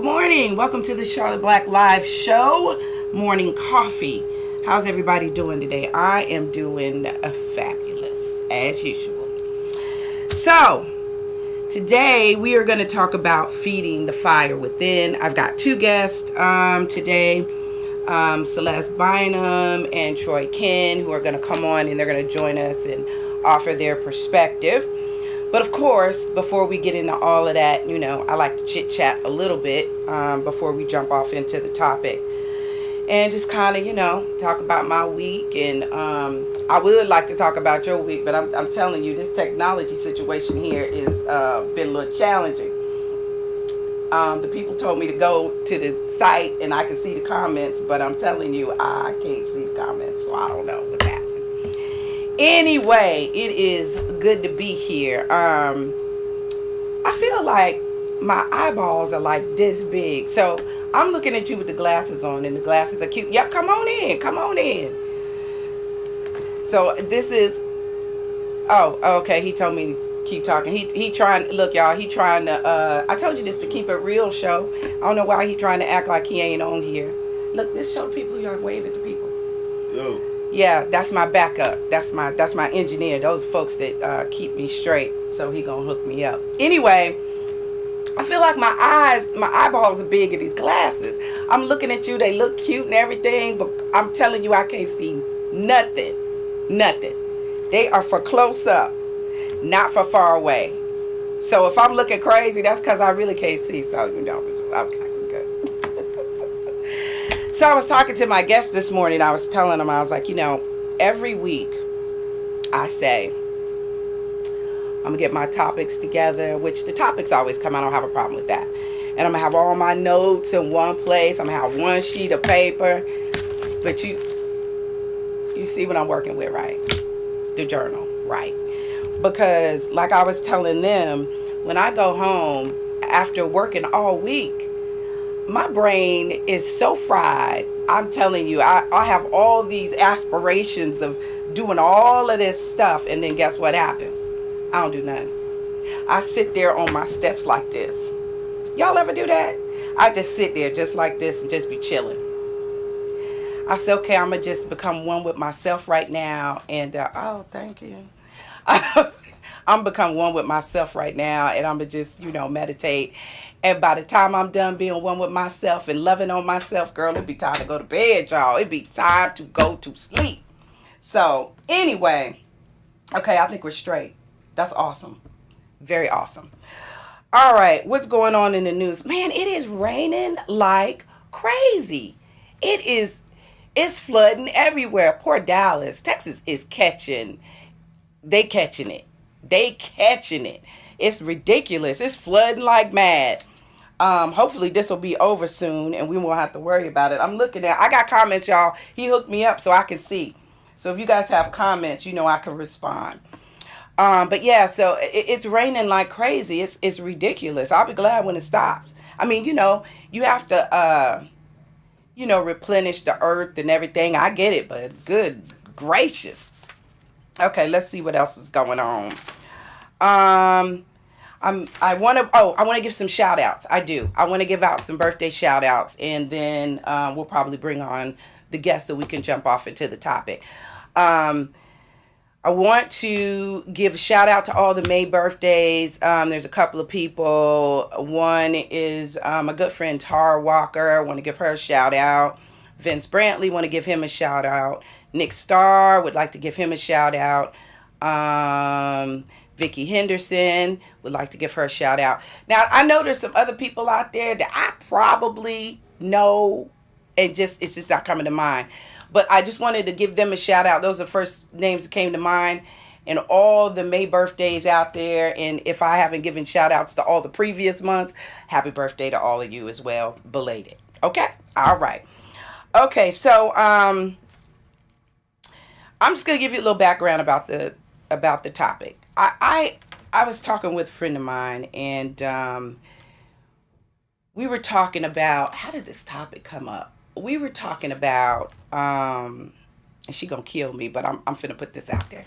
Good morning. Welcome to the Charlotte Black Live Show, Morning Coffee. How's everybody doing today? I am doing fabulous, as usual. So, today we are going to talk about feeding the fire within. I've got two guests today, Celeste Bynum and Troy Ken, who are going to come on and they're going to join us and offer their perspective. But of course, before we get into all of that, I like to chit chat a little bit before we jump off into the topic. And just kind of, talk about my week. And I would like to talk about your week, but I'm telling you, this technology situation here is been a little challenging. The people told me to go to the site and I can see the comments, but I'm telling you, I can't see the comments, so I don't know what's happening. Anyway, it is good to be here. I feel like my eyeballs are like this big. So I'm looking at you with the glasses on, and the glasses are cute. Yep, come on in. Come on in. So this is... Oh, okay. He told me to keep talking. He trying... Look, y'all. He trying to... I told you this to keep it real show. I don't know why he trying to act like he ain't on here. Look, this show people. Y'all wave at the people. Yo. Yeah, that's my backup. That's my engineer. Those folks that keep me straight. So he gonna hook me up. Anyway, I feel like my eyeballs are big in these glasses. I'm looking at you. They look cute and everything, but I'm telling you, I can't see nothing. Nothing. They are for close up, not for far away. So if I'm looking crazy, that's because I really can't see. So okay. So I was talking to my guest this morning. I was telling him, I was like, every week I say, I'm going to get my topics together, which the topics always come out. I don't have a problem with that. And I'm going to have all my notes in one place. I'm going to have one sheet of paper. But you see what I'm working with, right? The journal, right? Because like I was telling them, when I go home after working all week, my brain is so fried. I'm telling you, I have all these aspirations of doing all of this stuff, and then guess what happens? I don't do nothing. I sit there on my steps like this. Y'all ever do that? I just sit there just like this and just be chilling. I said, okay, I'm going to just become one with myself right now. And, oh, thank you. I'm become one with myself right now, and I'm going to just, meditate. And by the time I'm done being one with myself and loving on myself, girl, it'd be time to go to bed, y'all. It'd be time to go to sleep. So, anyway, okay, I think we're straight. That's awesome. Very awesome. All right, what's going on in the news? Man, it is raining like crazy. It's flooding everywhere. Poor Dallas. Texas is catching it. They catching it. It's ridiculous. It's flooding like mad. Hopefully this will be over soon and we won't have to worry about it. I got comments, y'all. He hooked me up so I can see. So if you guys have comments, I can respond. But yeah, so it's raining like crazy. It's ridiculous. I'll be glad when it stops. I mean, you have to, replenish the earth and everything. I get it, but good gracious. Okay, let's see what else is going on. I want to give some shout outs. I do. I want to give out some birthday shout outs, and then we'll probably bring on the guests so we can jump off into the topic. I want to give a shout out to all the May birthdays. There's a couple of people. One is my good friend Tara Walker. I want to give her a shout out. Vince Brantley, want to give him a shout out. Nick Starr, would like to give him a shout out. Vicky Henderson, would like to give her a shout out. Now, I know there's some other people out there that I probably know and it's just not coming to mind. But I just wanted to give them a shout out. Those are the first names that came to mind. And all the May birthdays out there. And if I haven't given shout outs to all the previous months, happy birthday to all of you as well. Belated. Okay? All right. Okay, so I'm just going to give you a little background about the topic. I was talking with a friend of mine, and we were talking about, how did this topic come up? We were talking about, and she gonna kill me, but I'm finna put this out there.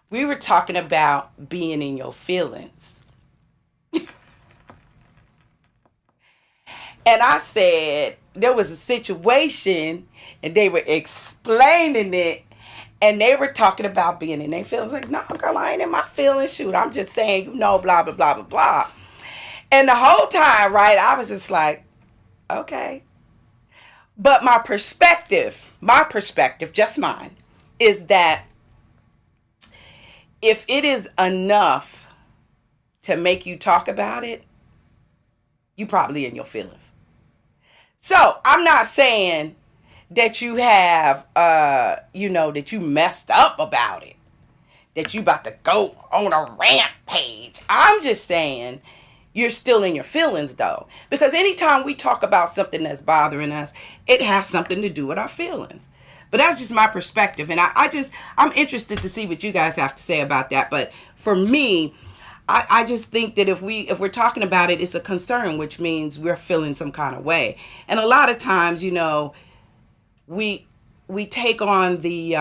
We were talking about being in your feelings. And I said, there was a situation and they were explaining it and they were talking about being in their feelings. Like, no, girl, I ain't in my feelings. Shoot, I'm just saying, blah, blah, blah, blah, blah. And the whole time, right, I was just like, okay. But my perspective, just mine, is that if it is enough to make you talk about it, you probably in your feelings. So I'm not saying that you have, that you messed up about it, that you about to go on a rampage. I'm just saying you're still in your feelings, though. Because anytime we talk about something that's bothering us, it has something to do with our feelings. But that's just my perspective. And I'm interested to see what you guys have to say about that. But for me, I just think that if we're talking about it, it's a concern, which means we're feeling some kind of way. And a lot of times, we take on the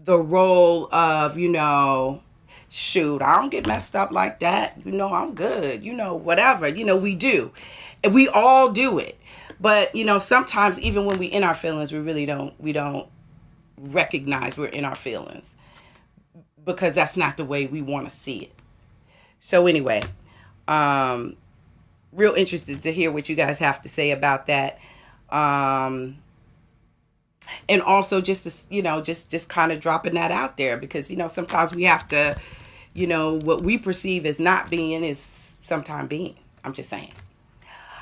role of, shoot, I don't get messed up like that. I'm good. Whatever. We do. And we all do it. But, sometimes even when we in our feelings, we don't recognize we're in our feelings. Because that's not the way we want to see it. So anyway, real interested to hear what you guys have to say about that. And also just to, just kind of dropping that out there because, sometimes we have to, what we perceive as not being is sometimes being. I'm just saying.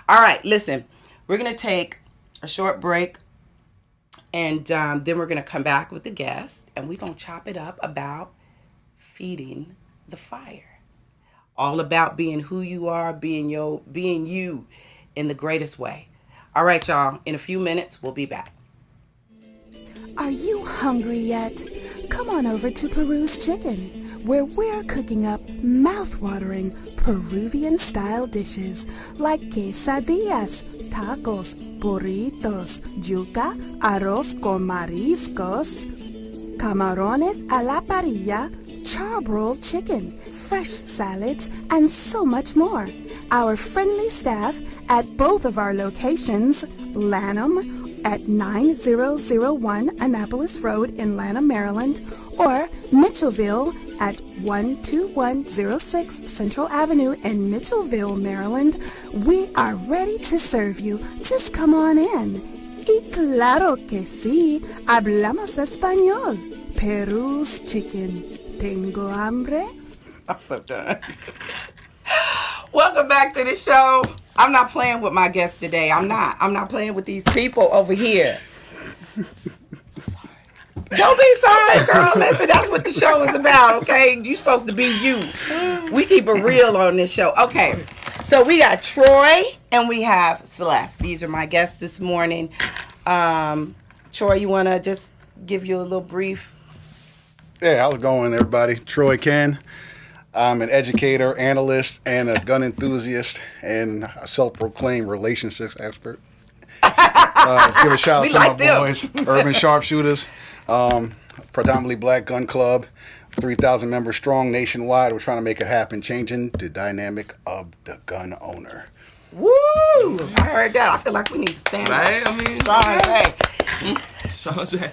All right, listen, we're going to take a short break and then we're going to come back with the guest and we're going to chop it up about feeding the fire. All about being who you are, being you in the greatest way. All right, y'all. In a few minutes, we'll be back. Are you hungry yet? Come on over to Peru's Chicken, where we're cooking up mouth-watering Peruvian-style dishes like quesadillas, tacos, burritos, yuca, arroz con mariscos, camarones a la parrilla, charbroiled chicken, fresh salads, and so much more. Our friendly staff at both of our locations, Lanham at 9001 Annapolis Road in Lanham, Maryland, or Mitchellville at 12106 Central Avenue in Mitchellville, Maryland, we are ready to serve you. Just come on in. Y claro que sí, hablamos español. Peru's Chicken. Tengo hambre? I'm so done. Welcome back to the show. I'm not playing with my guests today. I'm not playing with these people over here. Don't be sorry, girl. Listen, that's what the show is about, okay? You're supposed to be you. We keep it real on this show. Okay, so we got Troy and we have Celeste. These are my guests this morning. Troy, you want to just give you a little brief? Yeah, how's it going, everybody? Troy Ken. I'm an educator, analyst, and a gun enthusiast, and a self-proclaimed relationships expert. Give a shout out to my boys, Urban Sharpshooters, predominantly black gun club, 3,000 members strong nationwide. We're trying to make it happen, changing the dynamic of the gun owner. Woo! I heard that. I feel like we need to stand up. Right? I mean, strong say.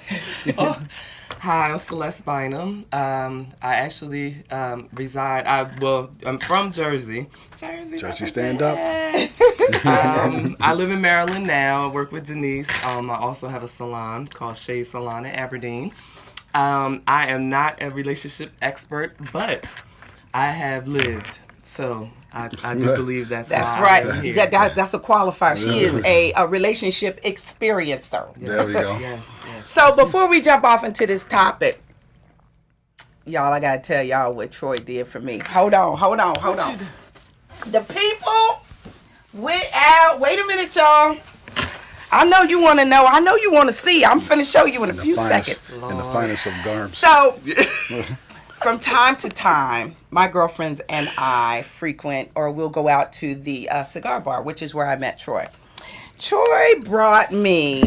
Hi, I'm Celeste Bynum. I actually reside. I'm from Jersey. Jersey, stand up. I live in Maryland now. I work with Denise. I also have a salon called Shade Salon in Aberdeen. I am not a relationship expert, but I have lived. So I do believe that's right. I'm here. That's a qualifier. She is a relationship experiencer. Yes. There we go. Yes. So before we jump off into this topic, y'all, I gotta tell y'all what Troy did for me. Hold on. The people went out. Wait a minute, y'all. I know you want to know. I know you want to see. I'm finna show you in a few seconds. In the finest of garbs. So, from time to time, my girlfriends and I frequent or we'll go out to the cigar bar, which is where I met Troy. Troy brought me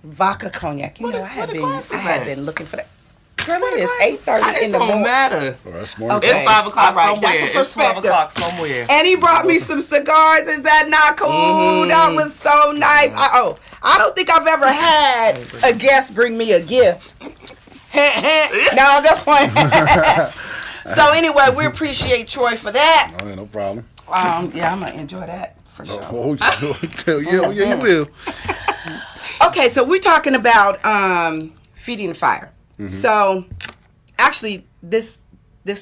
vodka cognac. I had been looking for that. Girl, it is 8:30 in It the don't morning. matter. Oh, that's morning. Okay. It's 5 o'clock All right, somewhere. that's a It's 12 perspective. o'clock somewhere. And he brought me some cigars. Is that not cool? That was so nice. I don't think I've ever had a guest bring me a gift. No, I'm just playing. So anyway, we appreciate Troy for that. Oh, yeah, no problem. Yeah, I'm gonna enjoy that for sure. Yeah, you will. Okay, so we're talking about feeding the fire. So actually, this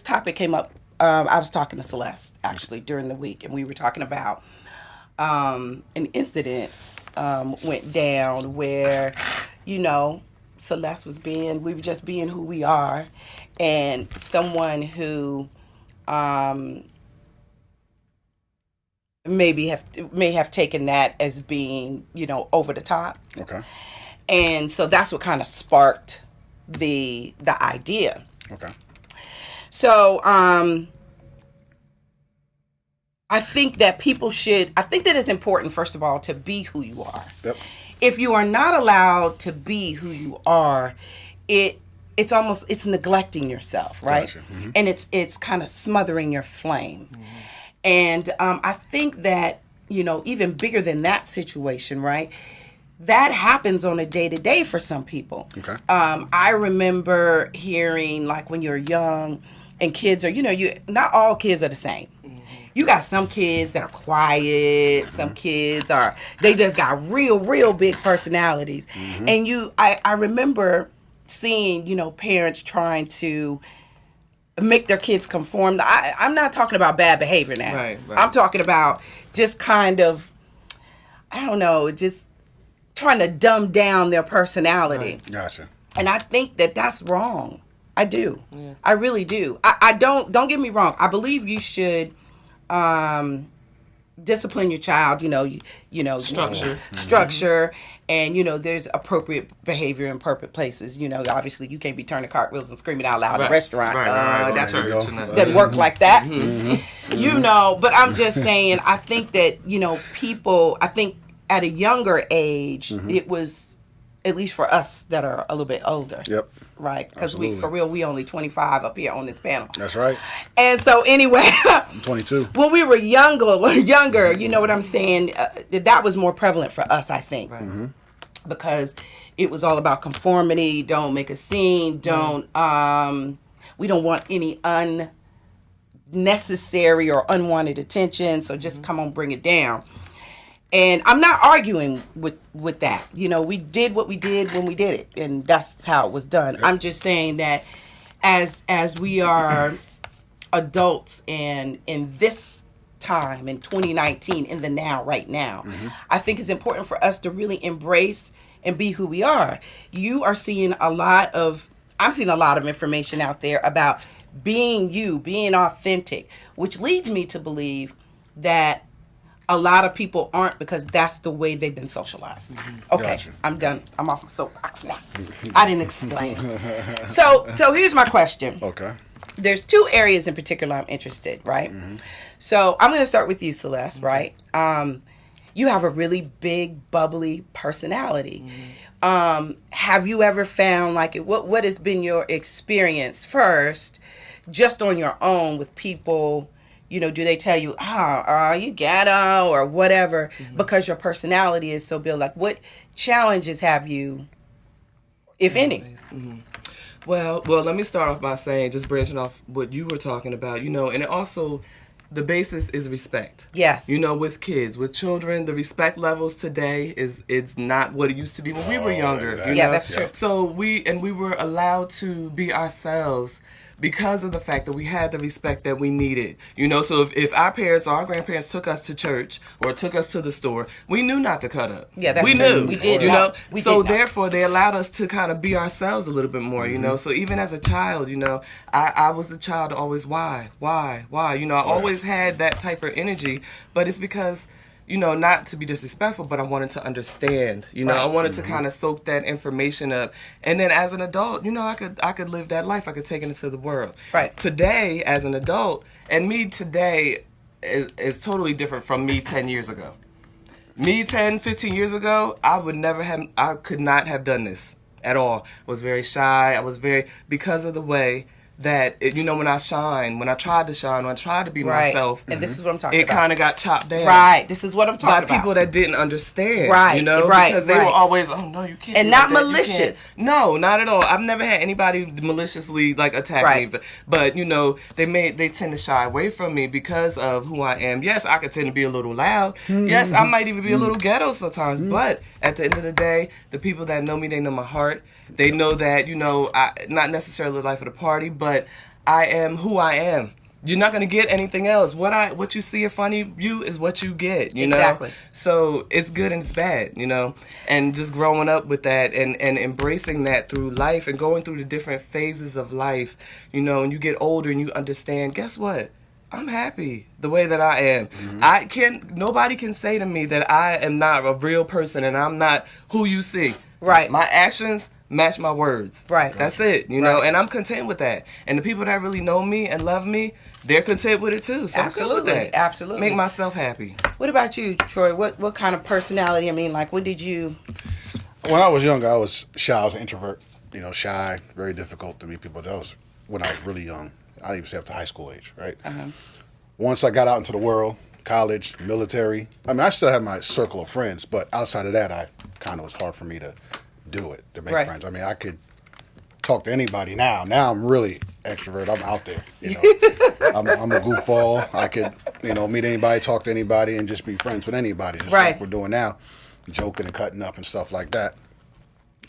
topic came up. I was talking to Celeste actually during the week, and we were talking about an incident went down where, Celeste we were just being who we are, and someone who may have taken that as being, over the top. Okay. And so that's what kind of sparked the idea. Okay. So I think that it's important, first of all, to be who you are. Yep. If you are not allowed to be who you are, it's neglecting yourself, right? Gotcha. Mm-hmm. And it's kind of smothering your flame. Mm-hmm. And I think that, even bigger than that situation, right? That happens on a day-to-day for some people. Okay. I remember hearing, like, when you're young and kids are, not all kids are the same. You got some kids that are quiet. Some kids they just got real, real big personalities. Mm-hmm. And I remember seeing, parents trying to make their kids conform. I'm not talking about bad behavior now. Right. I'm talking about just kind of, I don't know, just trying to dumb down their personality. Right. Gotcha. And I think that that's wrong. I do. Yeah. I really do. I don't get me wrong. I believe you should discipline your child, structure, and there's appropriate behavior in appropriate places. Obviously you can't be turning cartwheels and screaming out loud in a restaurant. That doesn't work like that. Mm-hmm. But I'm just saying, I think that people, I think at a younger age, it was, at least for us that are a little bit older. Yep. Right? Because we only 25 up here on this panel. That's right. And so anyway, I'm 22. When we were younger, you know what I'm saying? That was more prevalent for us, I think. Right. Mm-hmm. Because it was all about conformity. Don't make a scene. We don't want any unnecessary or unwanted attention. So just come on, bring it down. And I'm not arguing with that. We did what we did when we did it, and that's how it was done. Yep. I'm just saying that as we are adults and in this time, in 2019, in the now, right now, I think it's important for us to really embrace and be who we are. I'm seeing a lot of information out there about being you, being authentic, which leads me to believe that a lot of people aren't, because that's the way they've been socialized. Okay, gotcha. I'm done. I'm off my soapbox now. I didn't explain. So here's my question. Okay. There's two areas in particular I'm interested, right? Mm-hmm. So I'm going to start with you, Celeste, right? You have a really big, bubbly personality. Mm-hmm. Have you ever found, like, what has been your experience first, just on your own with people? Do they tell you, you ghetto or whatever, because your personality is so built? Like, what challenges have you, if any? Mm-hmm. Well, let me start off by saying, just branching off what you were talking about, and it also, the basis is respect. Yes. With kids, with children, the respect levels today it's not what it used to be when we were younger. Exactly. Yeah, that's true. So we were allowed to be ourselves because of the fact that we had the respect that we needed. So if our parents or our grandparents took us to church or took us to the store, we knew not to cut up. Yeah, that's we true. knew. We did. Therefore, they allowed us to kind of be ourselves a little bit more. So even as a child, I was the child to always why. I always had that type of energy, but it's because, not to be disrespectful, but I wanted to understand. Right. I wanted to kind of soak that information up, and then as an adult, I could live that life. I could take it into the world. Right. Today, as an adult, and me today is totally different from me 10 years ago. Me 10, 15 years ago, I could not have done this at all. I was very shy. I was because of the way that, when I tried to shine, when I tried to be myself. And this is what I'm talking about. It kind of got chopped down. Right. This is what I'm talking about. By people that didn't understand. Right. Because they were always, oh, no, you can't. And not malicious. No, not at all. I've never had anybody maliciously, attack me. But, they tend to shy away from me because of who I am. Yes, I could tend to be a little loud. Yes, I might even be a little ghetto sometimes. But at the end of the day, the people that know me, they know my heart. They know that, I not necessarily the life of the party, but I am who I am. You're not gonna get anything else. What you see in front of you is what you get. You know. Exactly. So it's good and it's bad. And just growing up with that and embracing that through life and going through the different phases of life. And you get older and you understand. Guess what? I'm happy the way that I am. Nobody can say to me that I am not a real person and I'm not who you see. Right. My actions match my words. Right. That's it, and I'm content with that. And the people that really know me and love me, they're content with it too. So absolutely. I'm good with that. Absolutely. Make myself happy. What about you, Troy? What kind of personality? When did you... When I was younger, I was shy. I was an introvert. Shy, very difficult to meet people. That was when I was really young. I didn't even say up to high school age, right? Uh-huh. Once I got out into the world, college, military, I still had my circle of friends, but outside of that, I kind of was hard for me to do it, to make friends. I could talk to anybody now. Now I'm really extrovert. I'm out there. I'm a goofball. I could, meet anybody, talk to anybody, and just be friends with anybody. Just like we're doing now, joking and cutting up and stuff like that.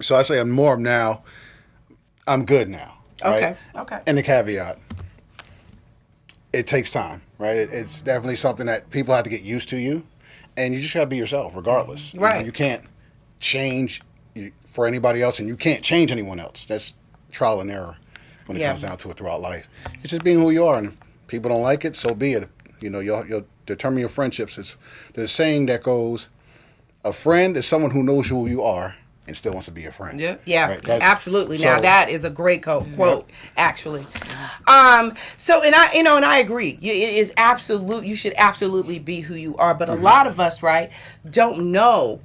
So I say I'm more now. I'm good now. Right? Okay. And the caveat, it takes time, right? It's definitely something that people have to get used to you, and you just gotta be yourself, regardless. Right. You can't change for anybody else, and you can't change anyone else. That's trial and error when it comes down to it throughout life. It's just being who you are, and if people don't like it, so be it. You'll determine your friendships. There's a saying that goes, a friend is someone who knows who you are and still wants to be your friend. Yeah, right? Absolutely. Now that is a great quote, actually. So, and I agree. It is absolute. You should absolutely be who you are. But a lot of us, right, don't know,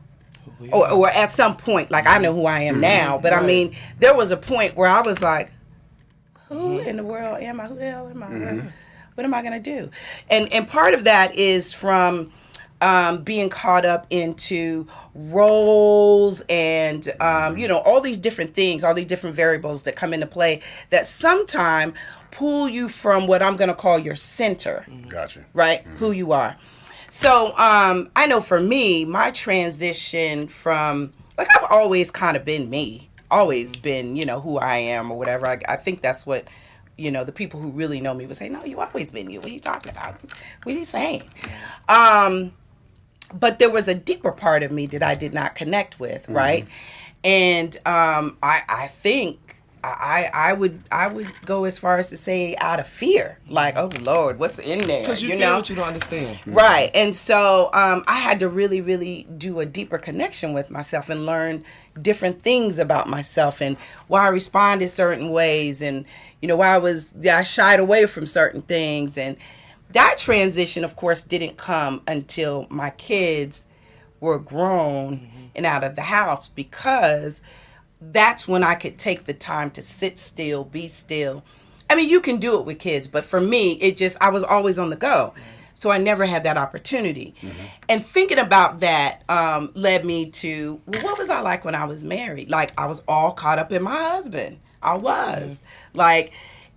or at some point, like I know who I am now. But there was a point where I was like, who in the world am I? Who the hell am I? What am I gonna do? And part of that is from being caught up into roles and all these different things, all these different variables that come into play that sometime pull you from what I'm going to call your center. Gotcha. Right? Who you are. So I know for me, my transition from, I've always kind of been me, always been, who I am or whatever. I think that's what, the people who really know me would say, no, you always been you. What are you talking about? What are you saying? But there was a deeper part of me that I did not connect with, right? And I think I would go as far as to say out of fear, like, oh Lord, what's in there? Because you feel what you don't understand, right? And so I had to really, really do a deeper connection with myself and learn different things about myself and why I responded certain ways, and why I shied away from certain things. And that transition, of course, didn't come until my kids were grown and out of the house, because that's when I could take the time to sit still, be still. You can do it with kids, but for me, I was always on the go. So I never had that opportunity. And thinking about that led me to, what was I like when I was married? I was all caught up in my husband. I was.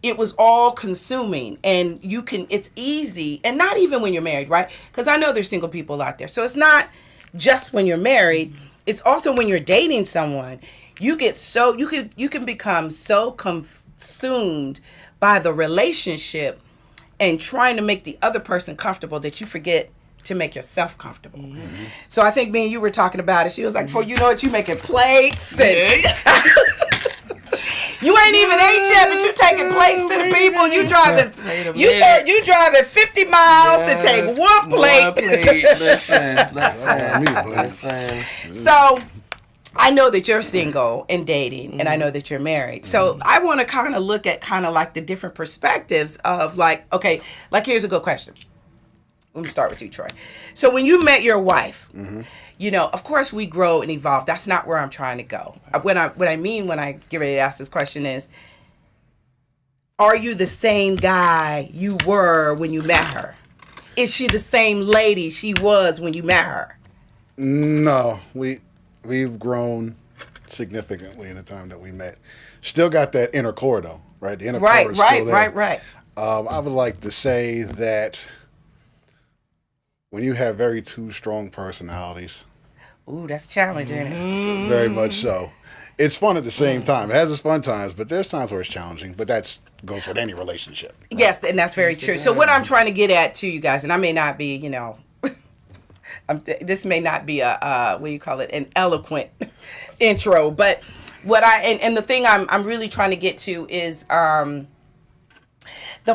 It was all consuming, and it's easy, and not even when you're married, right? Because I know there's single people out there. So it's not just when you're married, it's also when you're dating someone. You can become so consumed by the relationship and trying to make the other person comfortable that you forget to make yourself comfortable. So I think me and you were talking about it. She was like, before you know it, you making plates and you ain't even ate yet, but you taking plates to the people. You driving 50 miles to take one plate. Listen. So I know that you're single and dating, and I know that you're married. So I want to kind of look at the different perspectives of here's a good question. Let me start with you, Troy. So when you met your wife, of course we grow and evolve. That's not where I'm trying to go. What I mean when I get ready to ask this question is, are you the same guy you were when you met her? Is she the same lady she was when you met her? No, we've grown significantly in the time that we met. Still got that inner core though, right? The inner core is still there. Right. I would like to say that when you have very two strong personalities, ooh, that's challenging. very much so. It's fun at the same time. It has its fun times, but there's times where it's challenging. But that goes with any relationship. Right? Yes, and that's very true. So what I'm trying to get at to you guys, and I may not be, this may not be a what do you call it, an eloquent intro, but what and the thing I'm really trying to get to is the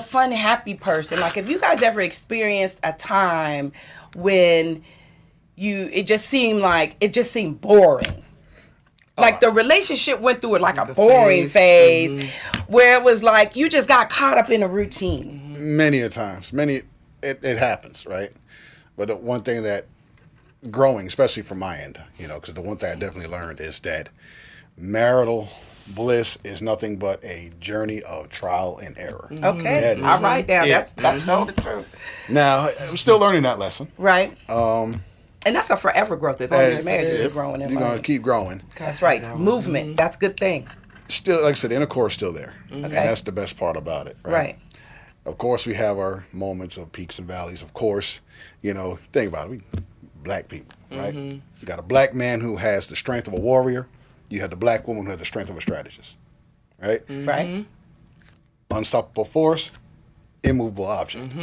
fun, happy person. Like, if you guys ever experienced a time when it just seemed boring. Like the relationship went through like a boring phase where it was like you just got caught up in a routine. Many a times. It happens, right? But the one thing that growing, especially from my end, because the one thing I definitely learned is that marital bliss is nothing but a journey of trial and error. Okay, I'll write down. That's the truth. Now, I'm still learning that lesson. Right. And that's a forever growth. As long as marriage is growing. You're going to keep growing. That's right. Movement. That's a good thing. Still, like I said, the inner core is still there. Okay. And that's the best part about it. Right. Of course, we have our moments of peaks and valleys. Of course, think about it. We black people, right? You got a black man who has the strength of a warrior. You have the black woman who has the strength of a strategist. Right? Right. Unstoppable force, immovable object.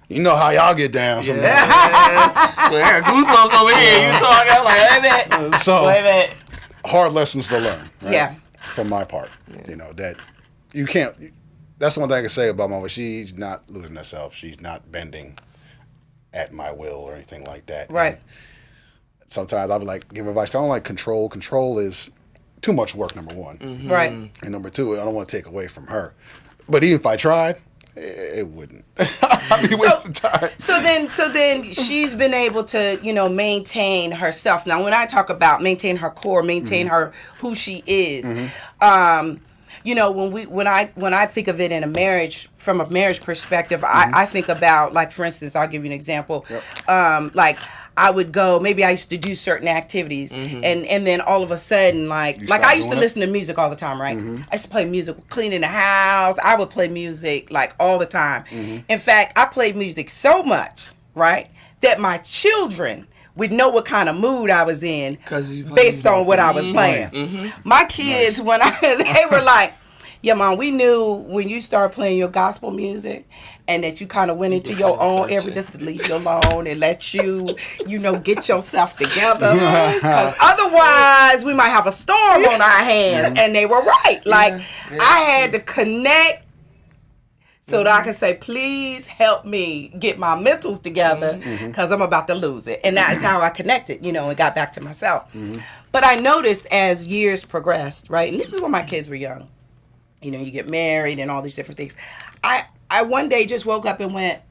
You know how y'all get down sometimes. Well, I got goosebumps over here. You talking? I'm like, wait a minute. Wait a minute. Hard lessons to learn. Right? Yeah. From my part, that you can't. That's the one thing I can say about my wife. She's not losing herself. She's not bending at my will or anything like that. Right. And sometimes I would give advice. I don't like control. Control is too much work. Number one. Right. And number two, I don't want to take away from her. But even if I tried, it wouldn't. I'd be wasting time. So then she's been able to, maintain herself. Now, when I talk about maintain her core, maintain her who she is, when I think of it in a marriage, from a marriage perspective, I think about, like, for instance, I'll give you an example. Yep. Like, I would go, maybe I used to do certain activities, and then all of a sudden, like I used to listen to music all the time, right? I used to play music, cleaning the house. I would play music, like, all the time. In fact, I played music so much, right, that my children would know what kind of mood I was in based on what I was playing. My kids, when they were like, yeah, Mom, we knew when you started playing your gospel music and that you kind of went into your own area, just to leave you alone and let you, get yourself together. Because otherwise, we might have a storm on our hands. And they were right. Like, I had to connect so that I could say, please help me get my mentals together because I'm about to lose it. And that's how I connected, and got back to myself. But I noticed as years progressed, right, and this is when my kids were young. You get married and all these different things. I one day just woke up and went,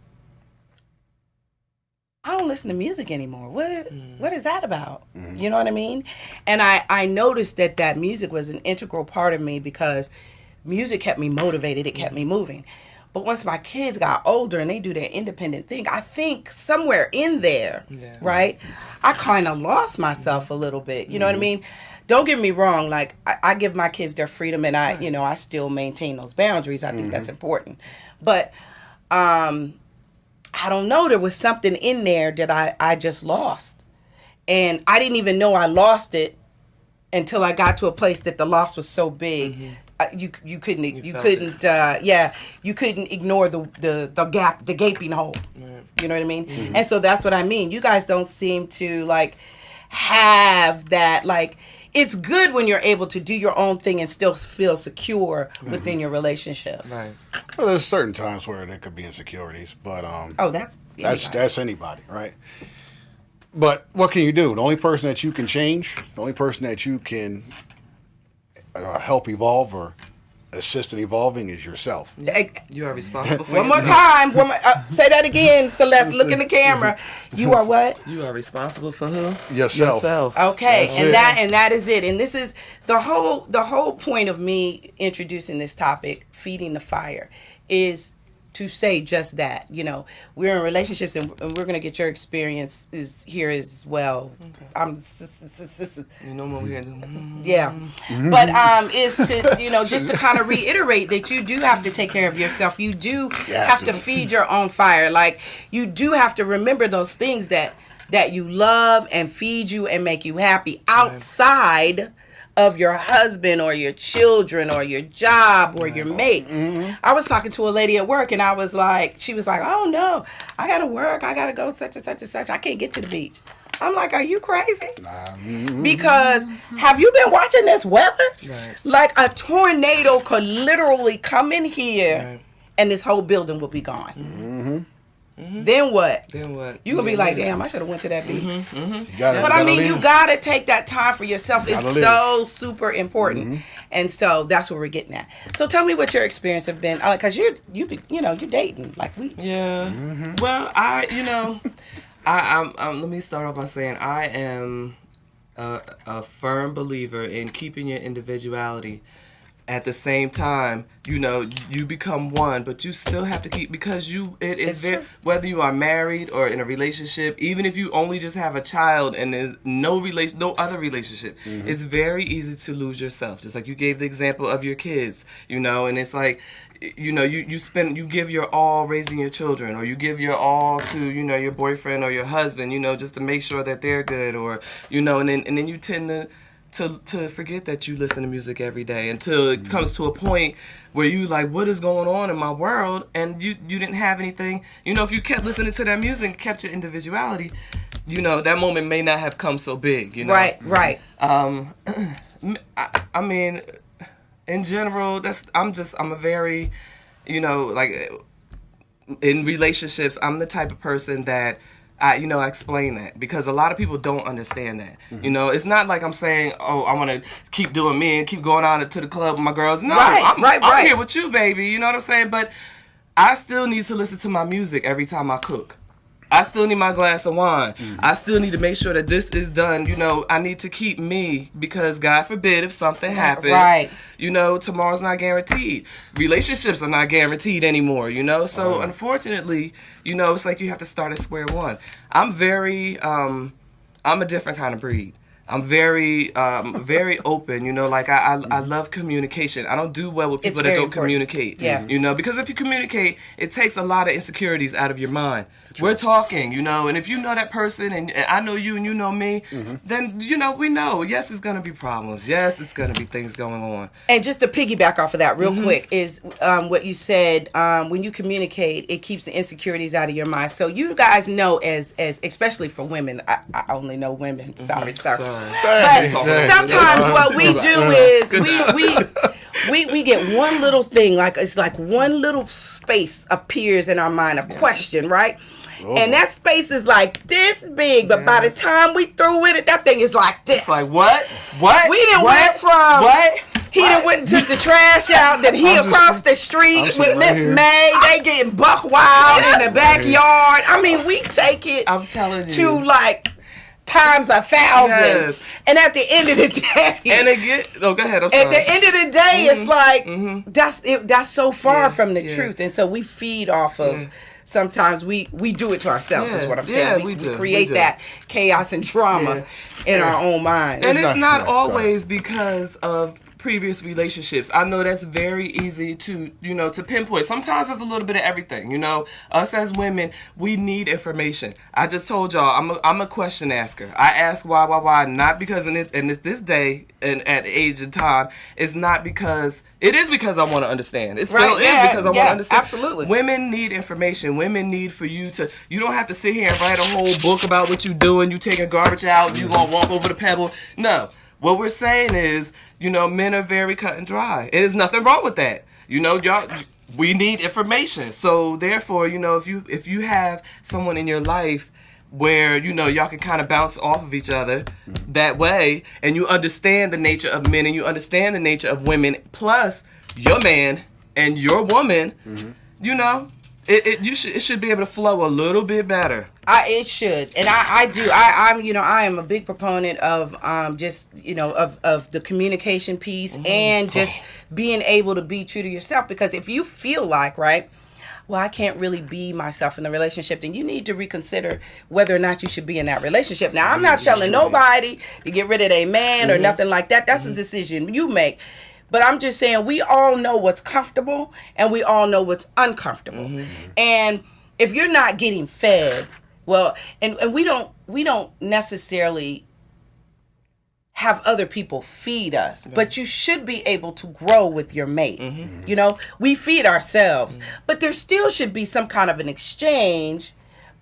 I don't listen to music anymore. What is that about? You know what I mean? And I noticed that music was an integral part of me because music kept me motivated. It kept me moving. But once my kids got older and they do their independent thing, I think somewhere in there, right, I kind of lost myself a little bit. You know what I mean? Don't get me wrong. Like, I give my kids their freedom, and I still maintain those boundaries. I think that's important. But I don't know. There was something in there that I just lost, and I didn't even know I lost it until I got to a place that the loss was so big. You couldn't ignore the gap, the gaping hole. You know what I mean? And so that's what I mean. You guys don't seem to have that. It's good when you're able to do your own thing and still feel secure within your relationship. Right. Well, there's certain times where there could be insecurities, but that's anybody, right? But what can you do? The only person that you can change, the only person that you can help evolve or assist in evolving is yourself. You are responsible for One more yourself. time. Say that again, Celeste. Look in the camera. You are what? You are responsible for who? Yourself. Okay, That's and it. that is it. And this is the whole point of me introducing this topic, feeding the fire, is to say just that. You know, we're in relationships, and we're gonna get your experiences here as well. Okay. You know what we're Yeah, but is to just to kind of reiterate that you do have to take care of yourself. You do have to feed your own fire. Like, you do have to remember those things that you love and feed you and make you happy outside of your husband or your children or your job or your mate. I was talking to a lady at work, and she was like, oh no, I gotta work, I gotta go such and such and such, I can't get to the beach. I'm like, are you crazy? Because have you been watching this weather? Right. Like, a tornado could literally come in here and this whole building will be gone. Then what? You gonna be like, damn, I should have went to that beach. But I mean, you gotta take that time for yourself. It's so super important, and so that's what we're getting at. So tell me what your experience have been, because you're dating like we. Yeah. Well, I'm let me start off by saying I am a firm believer in keeping your individuality. At the same time, you become one, but you still have to keep, because whether you are married or in a relationship, even if you only just have a child and there's no other relationship, it's very easy to lose yourself. Just like you gave the example of your kids, and it's like, you give your all raising your children, or you give your all to, your boyfriend or your husband, just to make sure that they're good, or, and then you tend to forget that you listen to music every day until it comes to a point where you like, what is going on in my world? And you didn't have anything. If you kept listening to that music and kept your individuality, that moment may not have come so big. Right. I mean, in general, I'm a very, like, in relationships, I'm the type of person that I explain that, because a lot of people don't understand that. It's not like I'm saying, oh, I want to keep doing me and keep going out to the club with my girls. No, I'm here with you, baby. You know what I'm saying? But I still need to listen to my music every time I cook. I still need my glass of wine. I still need to make sure that this is done. I need to keep me, because God forbid if something happens, tomorrow's not guaranteed. Relationships are not guaranteed anymore, So unfortunately, it's like you have to start at square one. I'm a different kind of breed. I'm very open, like I love communication. I don't do well with people that don't communicate. Because if you communicate, it takes a lot of insecurities out of your mind. We're talking, and if you know that person and I know you and you know me, then, we know, yes, it's going to be problems. Yes, it's going to be things going on. And just to piggyback off of that real quick is what you said, when you communicate, it keeps the insecurities out of your mind. So you guys know, as especially for women, I only know women, sorry. But sometimes what we do is we get one little thing, like it's like one little space appears in our mind, a question, right? And that space is like this big, but by the time we through with it, that thing is like this. It's like what? We didn't went from he done went and took the trash out, then he across the street with Miss May. They getting buck wild in the backyard. I mean, we take it. I'm telling you, to like times 1,000. And at the end of the day, and again, go ahead. I'm sorry. At the end of the day, it's like that's so far from the truth, and so we feed off of. Sometimes we do it to ourselves, is what I'm saying. We create that chaos and drama in our own minds. And it's not always because of previous relationships. I know that's very easy to, to pinpoint. Sometimes it's a little bit of everything. Us as women, we need information. I just told y'all, I'm a question asker. I ask why, not because in this day and at the age and time, it's not because, it is because I want to understand. It still is because I want to understand. Absolutely. Women need information. Women need for you to, you don't have to sit here and write a whole book about what you're doing. You taking garbage out, you going to walk over the pebble. No. What we're saying is, men are very cut and dry. There's nothing wrong with that. Y'all, we need information. So therefore, if you have someone in your life where, y'all can kind of bounce off of each other that way, and you understand the nature of men and you understand the nature of women, plus your man and your woman, you know, it should be able to flow a little bit better. It should, and I am a big proponent of just of the communication piece and just being able to be true to yourself, because if you feel like, right, well, I can't really be myself in the relationship, then you need to reconsider whether or not you should be in that relationship. Now, I'm not telling nobody to get rid of their man or nothing like that. That's a decision you make. But I'm just saying, we all know what's comfortable and we all know what's uncomfortable. And if you're not getting fed, well, and we don't necessarily have other people feed us, but you should be able to grow with your mate. You know, we feed ourselves, but there still should be some kind of an exchange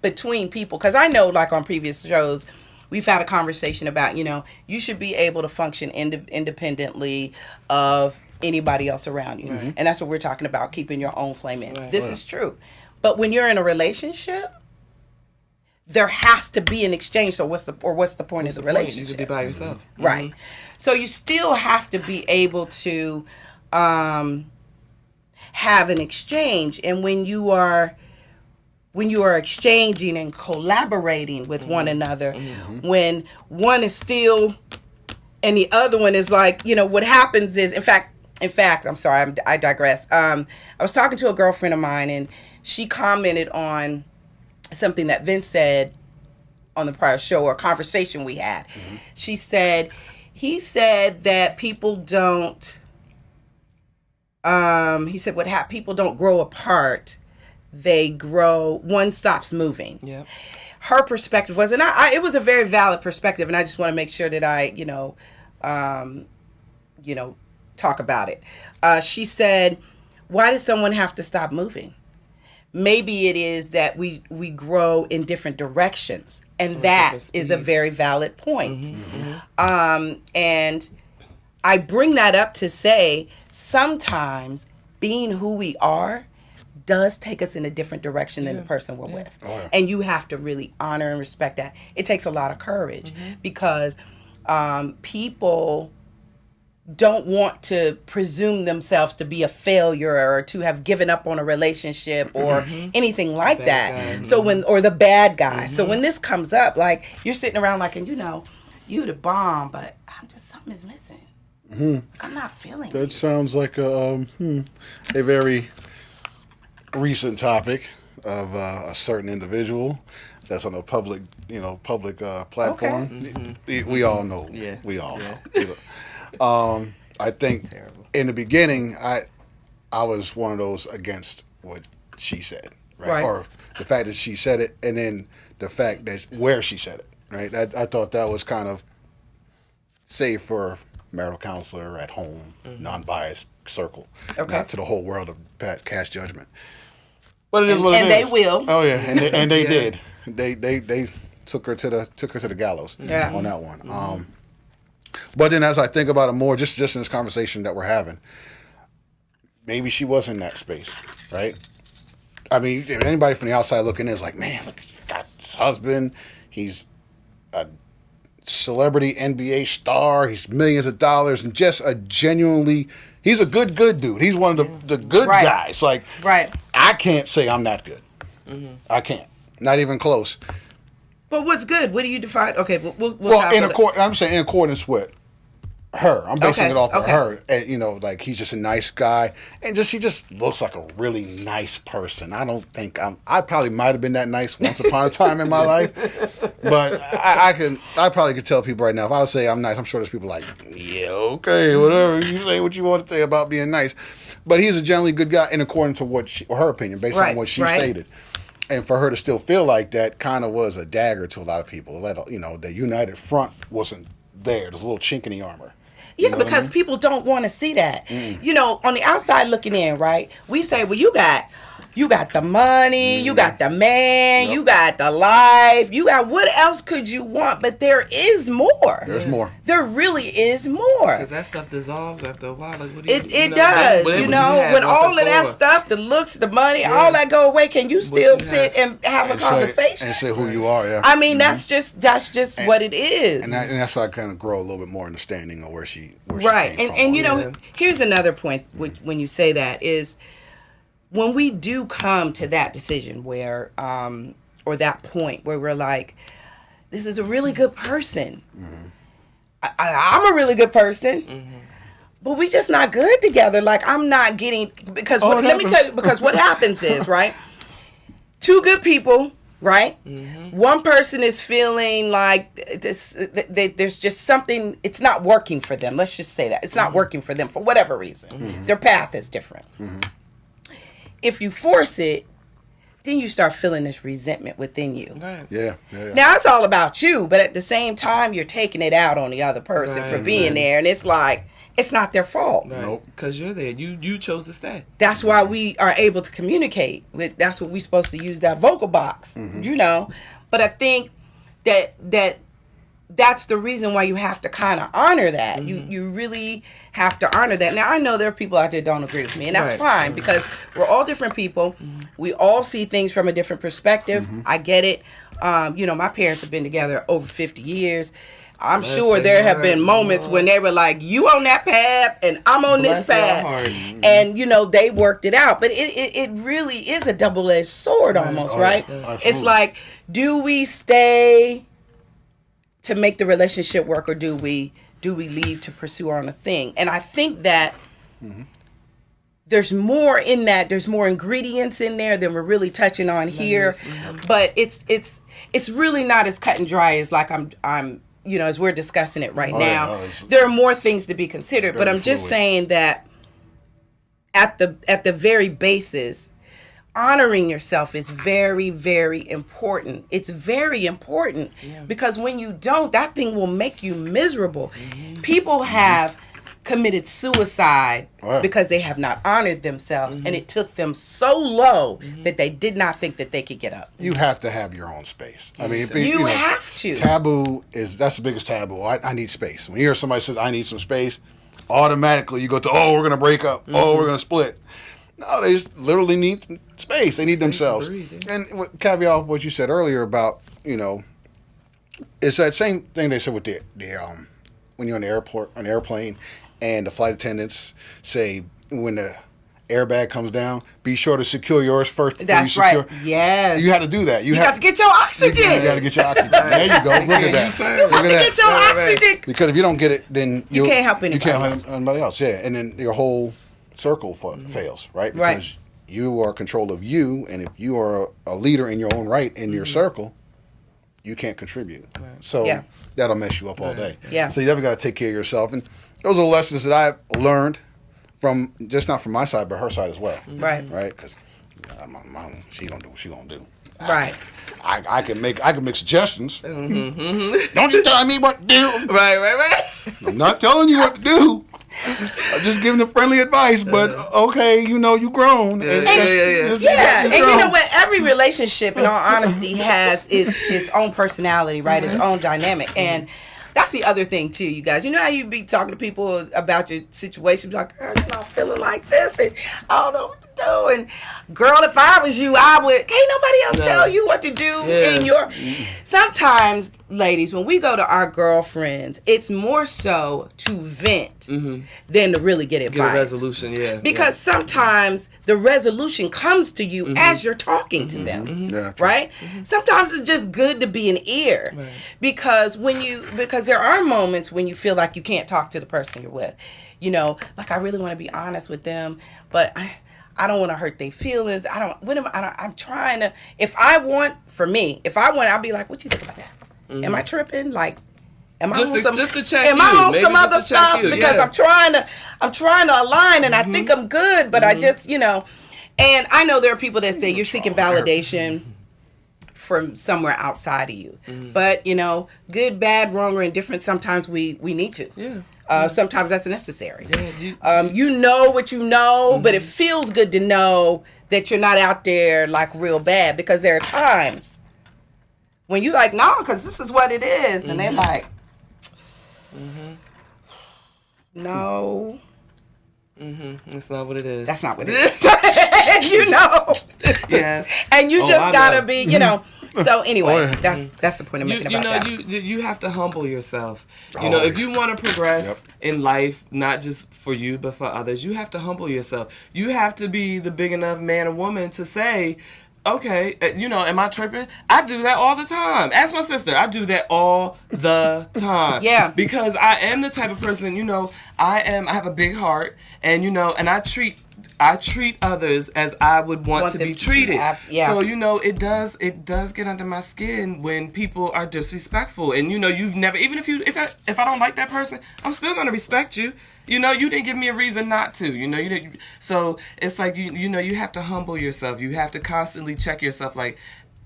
between people. Because I know, like on previous shows, we've had a conversation about, you should be able to function independently of anybody else around you. And that's what we're talking about, keeping your own flame in. This is true. But when you're in a relationship, there has to be an exchange. So what's the point of the relationship? You could be by yourself. Right. So you still have to be able to have an exchange. And when you are exchanging and collaborating with one another, when one is still and the other one is like, what happens is, in fact, I'm sorry, I digress. I was talking to a girlfriend of mine, and she commented on something that Vince said on the prior show, or a conversation we had. He said that people don't, people don't grow apart. They grow, one stops moving. Yep. Her perspective was, and it was a very valid perspective, and I just want to make sure that I, talk about it. She said, why does someone have to stop moving? Maybe it is that we grow in different directions, and that is a very valid point. And I bring that up to say, sometimes being who we are does take us in a different direction than the person we're with. And you have to really honor and respect that. It takes a lot of courage, because people don't want to presume themselves to be a failure or to have given up on a relationship or anything like that. So or the bad guy. So when this comes up, like, you're sitting around like, and you the bomb, but something is missing. I'm not feeling that. You. Sounds like a very recent topic of a certain individual that's on a public platform. We all know. Yeah. We all know. I think in the beginning, I was one of those against what she said, right? Or the fact that she said it, and then the fact that where she said it, right? I thought that was kind of safe for marital counselor at home, non-biased circle, not to the whole world of cast judgment. But it is what it is. And they will. Oh yeah, and they did. They took her to the gallows on that one. But then as I think about it more, just in this conversation that we're having, maybe she was in that space, right? I mean, if anybody from the outside looking in is like, man, look, he got his husband. He's a celebrity NBA star. He's millions of dollars, and just he's a good dude. He's one of the good guys. Like, I can't say I'm that good. I can't. Not even close. But what's good? What do you define? Okay, I'm saying in accordance with her. I'm basing it off of her. And, like, he's just a nice guy, and he just looks like a really nice person. I don't think I probably might have been that nice once upon a time in my life, but I probably could tell people right now, if I would say I'm nice, I'm sure there's people like, yeah, okay, whatever, you say what you want to say about being nice. But he's a generally good guy in accordance to her opinion, based on what she stated. And for her to still feel like that kind of was a dagger to a lot of people. The united front wasn't there. There's a little chink in the armor. Yeah, because people don't want to see that. On the outside looking in, right? We say, well, you got the money, you got the man, you got the life, you got what else could you want? But there is more. There's more. There really is more. Because that stuff dissolves after a while. Like, it does. When all of that stuff stuff, the looks, the money, all that go away. Can you still sit and have a conversation and say who you are? Yeah. I mean, that's just what it is. And that's why I kind of grow a little bit more understanding of where she right. came And from. you know, here's another point when you say that is when we do come to that decision where or that point where we're like, this is a really good person. I'm a really good person. But we just not good together. Like, I'm not getting, because let me tell you, because what happens is, right, two good people, right, one person is feeling like there's just something, it's not working for them. Let's just say that. It's not working for them for whatever reason. Their path is different. If you force it, then you start feeling this resentment within you. Right. Yeah. Now, it's all about you, but at the same time, you're taking it out on the other person for being there. And it's like, it's not their fault. Right. Nope. Because you're there. You chose to stay. That's why we are able to communicate. That's what we're supposed to use, that vocal box, you know. But I think that's the reason why you have to kind of honor that. You really have to honor that. Now, I know there are people out there that don't agree with me, and that's fine because we're all different people. We all see things from a different perspective. I get it. You know, my parents have been together over 50 years. I'm sure there have been moments when they were like, you on that path and I'm on this path. And, you know, they worked it out. But it really is a double-edged sword almost, right? It's like, do we stay to make the relationship work, or do we leave to pursue our own thing? And I think that there's more in that. There's more ingredients in there than we're really touching on here. But it's really not as cut and dry as like I'm you know, as we're discussing it right now. There are more things to be considered, but I'm just saying that at the very basis, honoring yourself is very, very important. It's very important because when you don't, that thing will make you miserable. People have committed suicide because they have not honored themselves, and it took them so low that they did not think that they could get up. You have to have your own space. I mean, you have to. Taboo that's the biggest taboo. I need space. When you hear somebody says I need some space, automatically you go to, oh, we're gonna break up, oh, we're gonna split. No, they just literally need space. They need themselves. And caveat off what you said earlier about, you know, it's that same thing they said with the when you're on the airplane, and the flight attendants say when the airbag comes down, be sure to secure yours first. That's right. Yes. You had to do that. You got to get your oxygen. You got to get your oxygen. There you go. Look at that. You got to get your oxygen. Because if you don't get it, then you can't help anybody. You can't help anybody else. Yeah, and then your whole circle fails, right? Because you are in control of you, and if you are a leader in your own right in your circle, you can't contribute. So that'll mess you up all day. Yeah. So you definitely got to take care of yourself, and those are lessons that I've learned from just not from my side, but her side as well. Right. Because she gonna do what she gonna do. Right. I can make suggestions. Don't you tell me what to do. Right. I'm not telling you what to do. I'm just giving the friendly advice, but okay, you know, you grown. And you know what? Every relationship, in all honesty, has its own personality, right? Its own dynamic. And that's the other thing, too, you guys. You know how you be talking to people about your situation, like, girl, you know, I'm feeling like this, and I don't know what to do. And, girl, if I was you, I would. Can't nobody else tell you what to do in your... Sometimes, ladies, when we go to our girlfriends, it's more so to vent than to really get advice. Get a resolution, Because sometimes the resolution comes to you as you're talking to them, right? Sometimes it's just good to be an ear because there are moments when you feel like you can't talk to the person you're with. You know, like I really want to be honest with them, but I don't want to hurt their feelings. I'm trying to, I'll be like, what you think about that? Am I tripping? Like, am I on some other stuff? Because I'm trying to align, and I think I'm good, but I just, you know, and I know there are people that say you're seeking validation from somewhere outside of you. But, you know, good, bad, wrong, or indifferent, sometimes we need to. Sometimes that's necessary. You know what you know, but it feels good to know that you're not out there like real bad, because there are times when you like, no, because this is what it is. And they're like, no. That's not what it is. That's not what it is. You know. Yes. And you just gotta know. be, you know. So anyway, that's the point I'm making about that. You have to humble yourself. You know, if you want to progress in life, not just for you but for others, you have to humble yourself. You have to be the big enough man or woman to say, okay, you know, am I tripping? I do that all the time. Ask my sister. I do that all the time. Yeah. Because I am the type of person, you know, I have a big heart, and, you know, and I treat others as I would want to be treated. Yeah. So, you know, it does get under my skin when people are disrespectful. And, you know, you've never, even if I don't like that person, I'm still going to respect you. You know, you didn't give me a reason not to. You know, you didn't. So it's like, you know, you have to humble yourself. You have to constantly check yourself, like,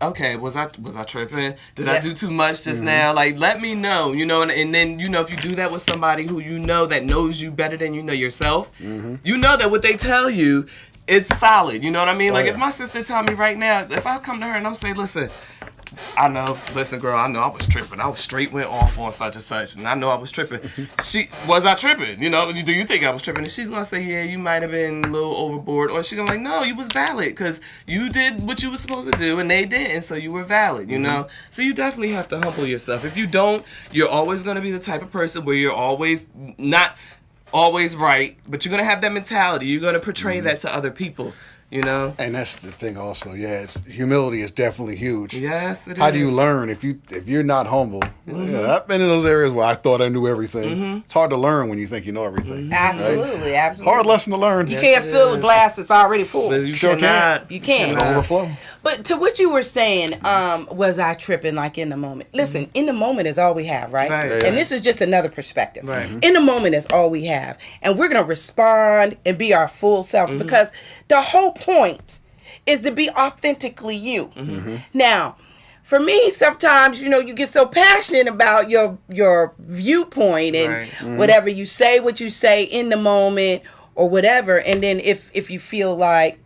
okay, was I tripping? Did I do too much just now? Like, let me know, you know, and then, you know, if you do that with somebody who you know that knows you better than you know yourself, you know that what they tell you, it's solid. You know what I mean? Like, if my sister tell me right now, if I come to her and I'm saying, listen, listen, girl, I know I was tripping. I was straight went off on such and such, and I know I was tripping. Was I tripping? You know, do you think I was tripping? And she's gonna say, yeah, you might have been a little overboard, or she's gonna be like, no, you was valid because you did what you were supposed to do, and they didn't, so you were valid. You know, so you definitely have to humble yourself. If you don't, you're always gonna be the type of person where you're always not always right, but you're gonna have that mentality. You're gonna portray that to other people. You know, and that's the thing. Also, humility is definitely huge. Yes, it is. How do you learn if you're not humble? Yeah, I've been in those areas where I thought I knew everything. It's hard to learn when you think you know everything. Absolutely, right? absolutely. Hard lesson to learn. You can't fill a glass that's already full. But you Sure cannot. You can't. It'll overflow. But to what you were saying, was I tripping like in the moment? Listen, in the moment is all we have, right? Right. And this is just another perspective. Right. In the moment is all we have. And we're going to respond and be our full selves because the whole point is to be authentically you. Now, for me, sometimes, you know, you get so passionate about your viewpoint and whatever you say, what you say in the moment or whatever. And then if you feel like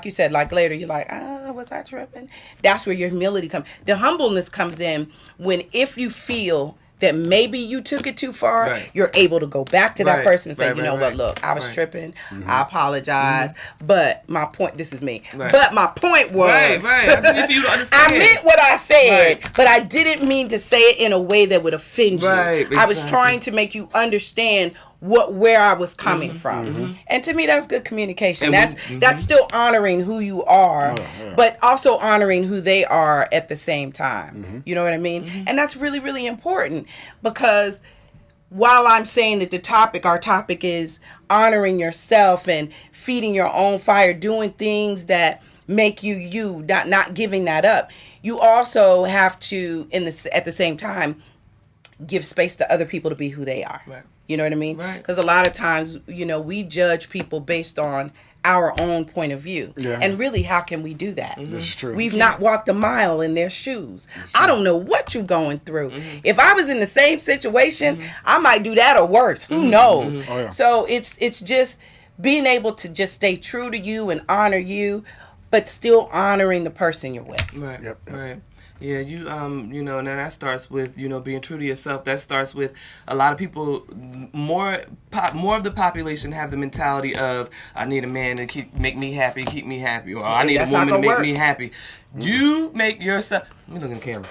you said, like later, you're like, was I tripping? That's where your humility comes. The humbleness comes in when if you feel that maybe you took it too far, you're able to go back to that person and say, you know what, look, I was tripping. I apologize. But my point, this is me. But my point was, I meant what I said, but I didn't mean to say it in a way that would offend you. I was trying to make you understand where I was coming from. And to me, that's good communication. And that's still honoring who you are, but also honoring who they are at the same time. You know what I mean? And that's really, really important because while I'm saying that our topic is honoring yourself and feeding your own fire, doing things that make you, not giving that up, you also have to, at the same time, give space to other people to be who they are. You know what I mean? Because a lot of times, you know, we judge people based on our own point of view. And really, how can we do that? This is true. We've not walked a mile in their shoes. I don't know what you're going through. If I was in the same situation, I might do that or worse. Who knows? So it's just being able to just stay true to you and honor you, but still honoring the person you're with. Right. Yeah, you know, and then that starts with, you know, being true to yourself. That starts with a lot of people, more of the population have the mentality of, I need a man to make me happy, keep me happy, or I need a woman to make me happy. You make yourself, let me look in the camera.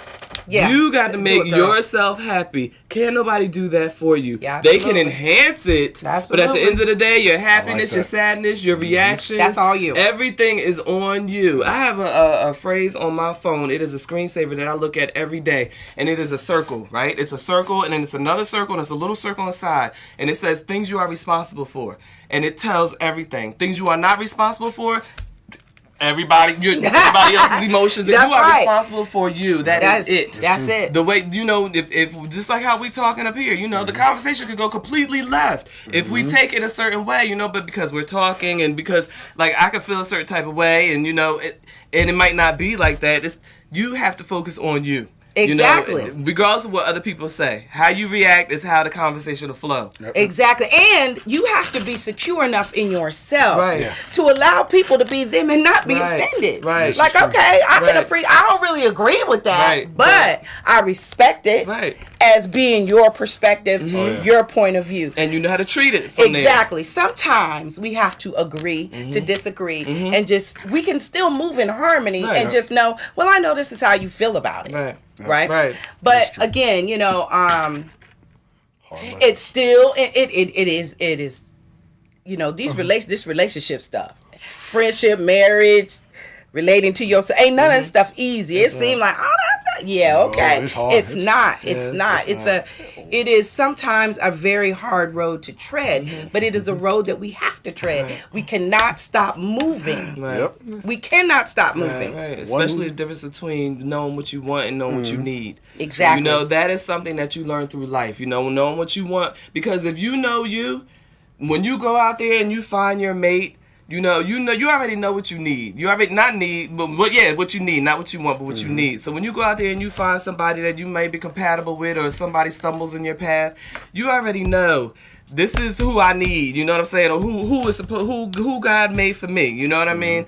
You got to make yourself happy. Can't nobody do that for you. They can enhance it, but at the end of the day, your happiness, your sadness, your reaction, that's all you. Everything is on you. I have a phrase on my phone. It is a screensaver that I look at every day, and it is a circle, right? It's a circle, and then it's another circle, and it's a little circle on the side, and it says things you are responsible for, and it tells everything. Things you are not responsible for, everybody else's emotions, and you are responsible for you. That's it. That's it. The way, you know, if just like how we talking up here, you know, the conversation could go completely left if we take it a certain way, you know, but because we're talking and because, like, I could feel a certain type of way, and, you know, and it might not be like that. You have to focus on you. Exactly. You know, regardless of what other people say, how you react is how the conversation will flow. Exactly. And you have to be secure enough in yourself to allow people to be them and not be offended. Like, okay, I don't really agree with that, but I respect it. as being your perspective, your point of view. And you know how to treat it from exactly. Sometimes we have to agree to disagree and just, we can still move in harmony and just know, well, I know this is how you feel about it. Right. But again, you know, it's still, it is, you know, this relationship stuff, friendship, marriage, relating to yourself, ain't none of this stuff easy. It seemed like, oh, that's not, okay. It's hard. It's not. It is sometimes a very hard road to tread, but it is a road that we have to tread. We cannot stop moving. We cannot stop moving. Especially the difference between knowing what you want and knowing what you need. Exactly. You know, that is something that you learn through life. You know, knowing what you want, because if you know when you go out there and you find your mate, you already know what you need. You already not need, but what you need, not what you want, but what you need. So when you go out there and you find somebody that you may be compatible with, or somebody stumbles in your path, you already know this is who I need. You know what I'm saying? Or who God made for me. You know what I mean?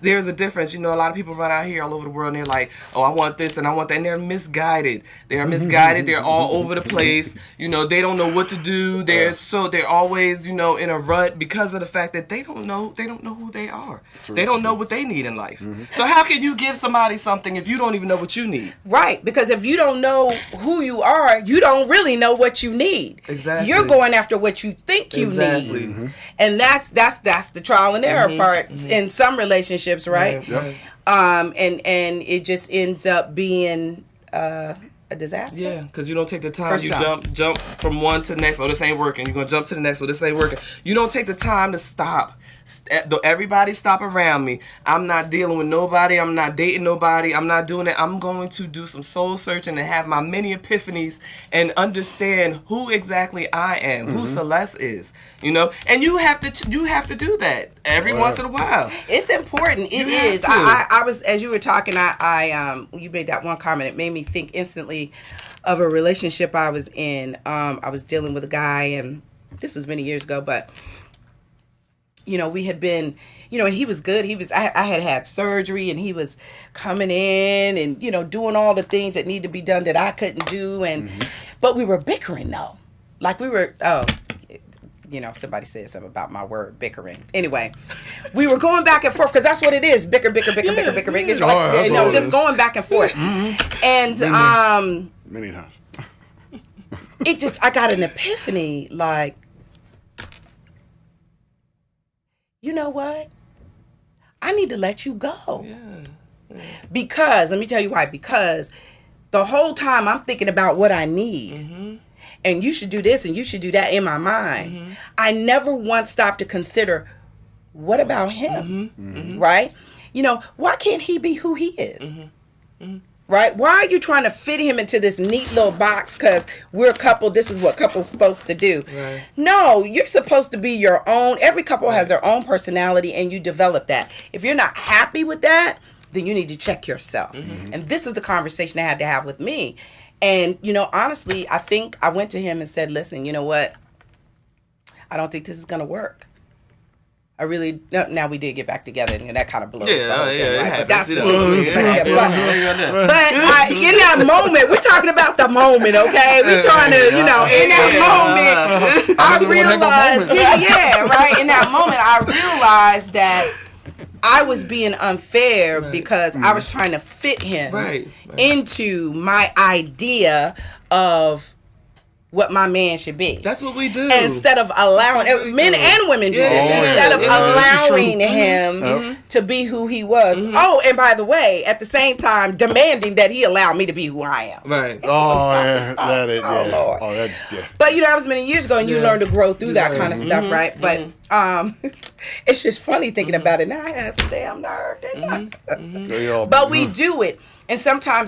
There's a difference. You know, a lot of people run out here all over the world and they're like, oh, I want this and I want that, and they're misguided. They're all over the place. You know, they don't know what to do. They're always, you know, in a rut because of the fact that they don't know who they are. They don't know what they need in life. So how can you give somebody something if you don't even know what you need? Right, because if you don't know who you are, you don't really know what you need. Exactly. You're going after what you think you need. And that's the trial and error part in some relationships, right? And it just ends up being a disaster. Yeah, because you don't take the time. Jump from one to the next. Oh, this ain't working. You're going to jump to the next. Oh, this ain't working. You don't take the time to stop. Everybody stop around me. I'm not dealing with nobody. I'm not dating nobody. I'm not doing it. I'm going to do some soul searching and have my many epiphanies and understand who exactly I am, who Celeste is. You know, and you have to do that every once in a while. It's important. It is. I was, as you were talking, you made that one comment. It made me think instantly of a relationship I was in. I was dealing with a guy, and this was many years ago, but you know, we had been, you know, and he was good. I had surgery, and he was coming in and, you know, doing all the things that need to be done that I couldn't do. And, but we were bickering though. Like you know, somebody said something about my word bickering. Anyway, we were going back and forth because that's what it is. Bicker. It's like, you know, just going back and forth. And, many times. I got an epiphany, like, you know what? I need to let you go. Because, let me tell you why. Because the whole time I'm thinking about what I need. And you should do this and you should do that in my mind. I never once stopped to consider, what about him? Right? You know, why can't he be who he is? Right? Why are you trying to fit him into this neat little box because we're a couple, this is what couple's supposed to do? No, you're supposed to be your own. Every couple has their own personality, and you develop that. If you're not happy with that, then you need to check yourself. And this is the conversation I had to have with me. And, you know, honestly, I think I went to him and said, listen, you know what? I don't think this is going to work. I really, now we did get back together, and that kind of blows the whole thing, right? But that's the truth. But in that moment, we're talking about the moment, okay? We're trying to, you know, in that moment, I realized, right? In that moment, I realized that I was being unfair because I was trying to fit him into my idea of what my man should be. That's what we do. Instead of allowing, men and women do this, instead of allowing him to be who he was. Oh, and by the way, at the same time, demanding that he allow me to be who I am. Lord. But, you know, that was many years ago, and you learn to grow through that kind of stuff, right? But it's just funny thinking about it. Now I had some damn nerve, didn't I? But we do it. And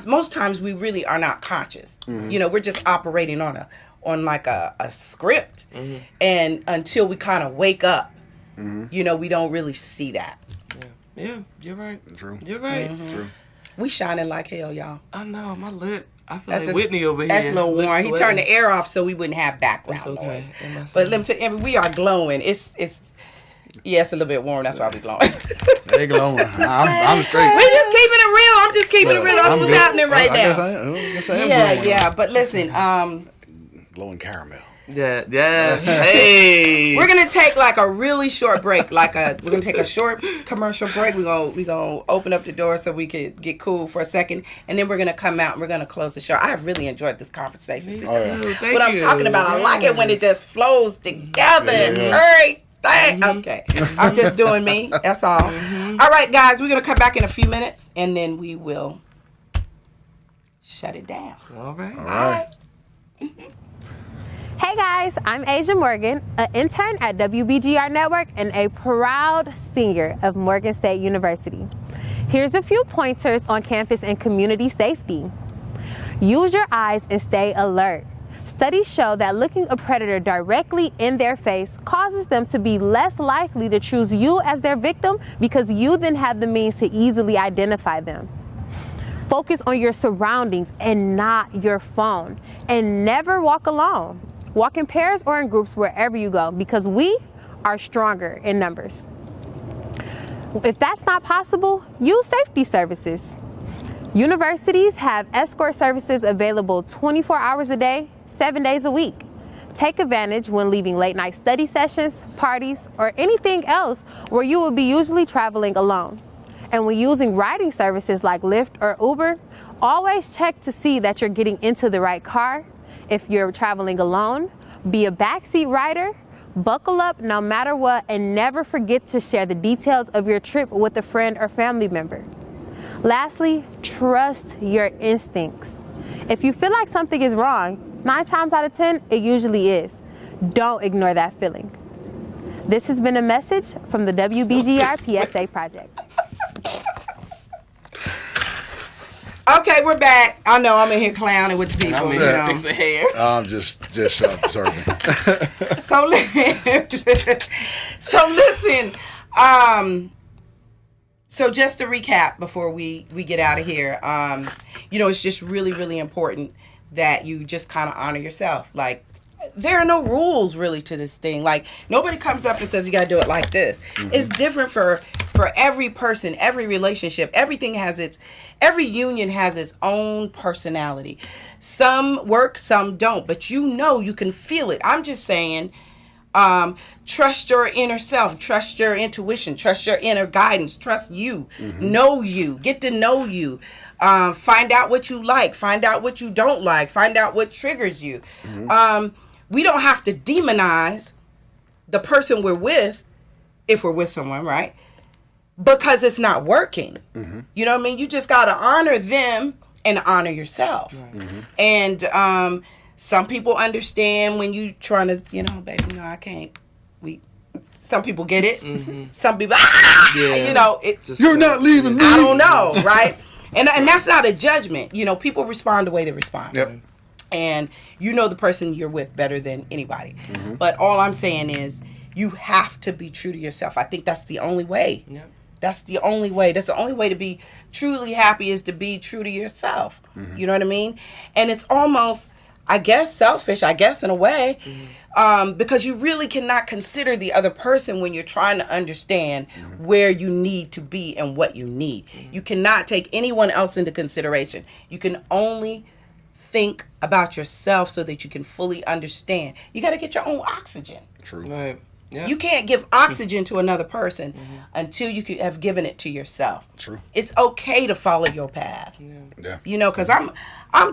most times we really are not conscious. You know, we're just operating on a script. And until we kind of wake up, you know, we don't really see that. Yeah, you're right. True. You're right. True. We shining like hell, y'all. I know, my lip. I feel like Whitney over here. That's a little warm. He turned the air off so we wouldn't have background noise. But let me tell you, we are glowing. It's a little bit warm. That's why we're glowing. They glowing. I'm straight. We're just keeping it real. I'm just keeping it real. That's what's happening right now. Yeah. But listen, glowing caramel. Yeah. Hey. We're gonna take like a really short break. We're gonna take a short commercial break. We're gonna open up the door so we could get cool for a second, and then we're gonna come out and we're gonna close the show. I have really enjoyed this conversation. What I'm talking about, I like it when it just flows together. Everything. Okay, I'm just doing me. That's all. All right, guys, we're gonna come back in a few minutes, and then we will shut it down. All right. All right. Hey guys, I'm Asia Morgan, an intern at WBGR Network and a proud senior of Morgan State University. Here's a few pointers on campus and community safety. Use your eyes and stay alert. Studies show that looking a predator directly in their face causes them to be less likely to choose you as their victim because you then have the means to easily identify them. Focus on your surroundings and not your phone. And never walk alone. Walk in pairs or in groups wherever you go because we are stronger in numbers. If that's not possible, use safety services. Universities have escort services available 24 hours a day, 7 days a week. Take advantage when leaving late night study sessions, parties, or anything else where you will be usually traveling alone. And when using riding services like Lyft or Uber, always check to see that you're getting into the right car. If you're traveling alone, be a backseat rider, buckle up no matter what, and never forget to share the details of your trip with a friend or family member. Lastly, trust your instincts. If you feel like something is wrong, 9 times out of 10, it usually is. Don't ignore that feeling. This has been a message from the WBGR PSA Project. Okay, we're back. I know I'm in here clowning with the people. I'm in here fixing hair. I'm just observing. So listen. So just to recap before we get out of here, it's just really, really important that you just kind of honor yourself. Like, there are no rules really to this thing. Like, nobody comes up and says you got to do it like this. Mm-hmm. It's different for every person, every relationship. Every union has its own personality. Some work, some don't, but you can feel it. I'm just saying, trust your inner self, trust your intuition, trust your inner guidance, trust you, know you, get to know you. Find out what you like, find out what you don't like, find out what triggers you. We don't have to demonize the person we're with if we're with someone, right? Because it's not working. You know what I mean? You just got to honor them and honor yourself. And some people understand when you trying to, baby, no, I can't. Some people get it. Some people, you're not leaving me. I don't know, right? And that's not a judgment. People respond the way they respond. Yep. And the person you're with better than anybody. But all I'm saying is you have to be true to yourself. I think that's the only way. Yep. That's the only way. That's the only way to be truly happy is to be true to yourself. You know what I mean? And it's almost, I guess, selfish, in a way, because you really cannot consider the other person when you're trying to understand where you need to be and what you need. You cannot take anyone else into consideration. You can only think about yourself so that you can fully understand. You got to get your own oxygen. True. Right. Yeah. You can't give oxygen to another person until you have given it to yourself. True. It's okay to follow your path. Yeah. Because I'm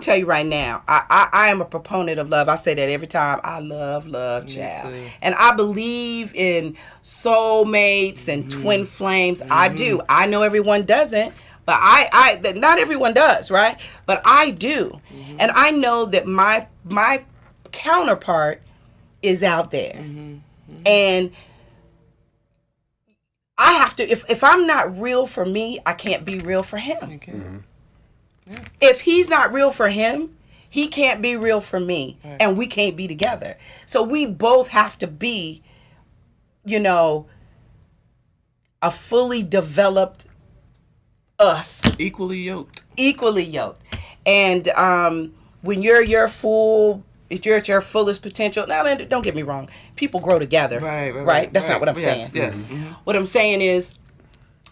telling you right now, I am a proponent of love. I say that every time. I love child. And I believe in soulmates and twin flames. I do. I know everyone doesn't, but I not everyone does, right? But I do. And I know that my counterpart is out there. And I have to, if I'm not real for me, I can't be real for him. Yeah. If he's not real for him, he can't be real for me. Right. And we can't be together. So we both have to be, a fully developed us. Equally yoked. And when you're if you're at your fullest potential, now don't get me wrong, people grow together. Right? That's not what I'm saying. Yes. What I'm saying is,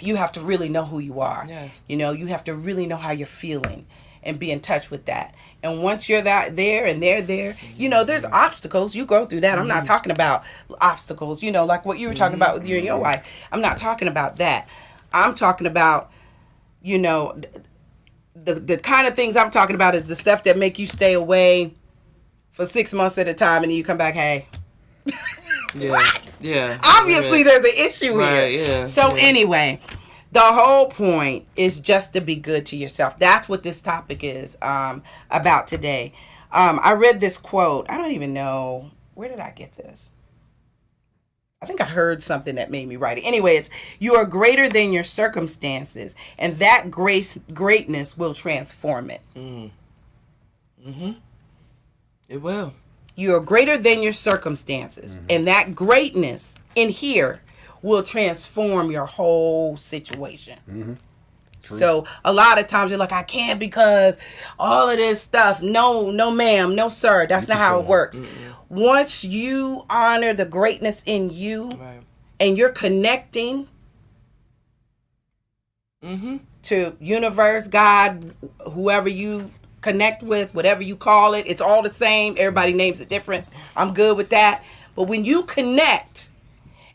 you have to really know who you are. Yes. You know, you have to really know how you're feeling and be in touch with that. And once you're there and they're there, you know, there's obstacles. You go through that. I'm not talking about obstacles, you know, like what you were talking about with you and your wife. I'm not talking about that. I'm talking about, you know, the kind of things I'm talking about is the stuff that make you stay away for 6 months at a time and then you come back, hey. Yeah. Yeah. Obviously, there's an issue Right, here. yeah, So yeah. anyway, the whole point is just to be good to yourself. That's what this topic is about today. I read this quote. I don't even know. Where did I get this? I think I heard something that made me write it. Anyway, it's you are greater than your circumstances, and that greatness will transform it. It will. You are greater than your circumstances, and that greatness in here will transform your whole situation. So a lot of times you're like, I can't because all of this stuff. No, ma'am, no, sir. That's not how it works. Once you honor the greatness in you, Right. and you're connecting to universe, God, whoever you connect with, whatever you call it, it's all the same. Everybody names it different. I'm good with that. But when you connect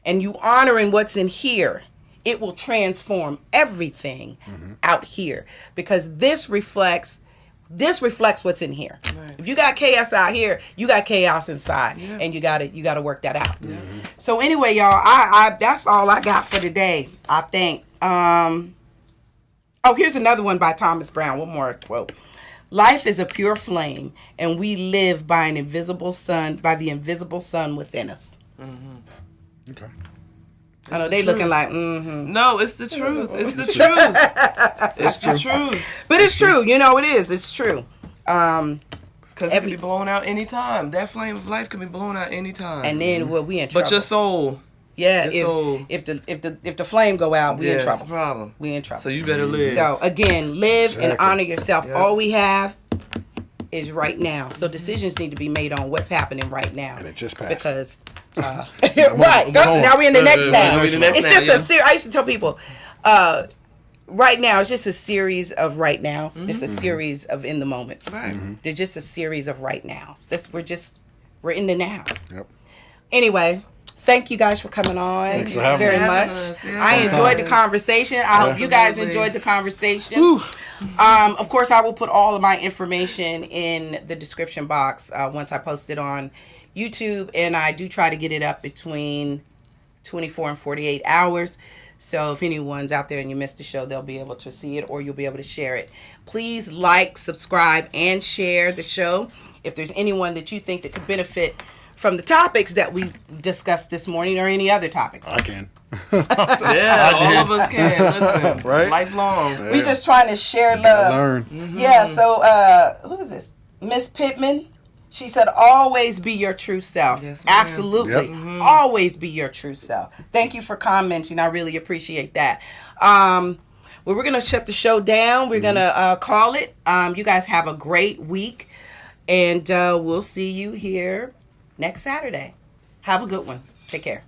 and you honoring what's in here, it will transform everything out here, because this reflects what's in here. Right. If you got chaos out here, you got chaos inside, and you got to work that out. So anyway, y'all, I that's all I got for today, I think. Here's another one by Thomas Brown. One more quote. Life is a pure flame, and we live by the invisible sun within us. Okay. I know they looking like, No, it's the truth. It's the truth. It's the truth. but it's true. You know, it is. It's true. Because it can be blown out anytime. That flame of life can be blown out anytime. And then we in trouble. But your soul. yeah, your soul. if the flame go out, we in It's trouble. a problem. We in trouble. So you better live. So again, live and Exactly. honor yourself. Yep. All we have is right now. So decisions need to be made on what's happening right now. And it just passed. Because right now we're in the next now. we in the next It's now, just yeah. a series. I used to tell people, right now it's just a series of right nows. Just a series of in the moments. Right. They're just a series of right nows. We're in the now. Yep. Anyway, thank you guys for coming on. Thanks for having very me. much. Yes, I enjoyed the yes. conversation. I hope you guys Absolutely. enjoyed the conversation. Of course, I will put all of my information in the description box once I post it on YouTube, and I do try to get it up between 24 and 48 hours. So if anyone's out there and you missed the show, they'll be able to see it, or you'll be able to share it. Please like, subscribe, and share the show. If there's anyone that you think that could benefit from the topics that we discussed this morning, or any other topics. I can. Yeah, all of us can. Listen, Right? lifelong. We just trying to share I love. learn. Yeah, so who is this? Miss Pittman. She said, always be your true self. Yes, ma'am. Absolutely. Yep. Always be your true self. Thank you for commenting. I really appreciate that. Well, we're going to shut the show down. We're going to call it. You guys have a great week. And we'll see you here next Saturday. Have a good one. Take care.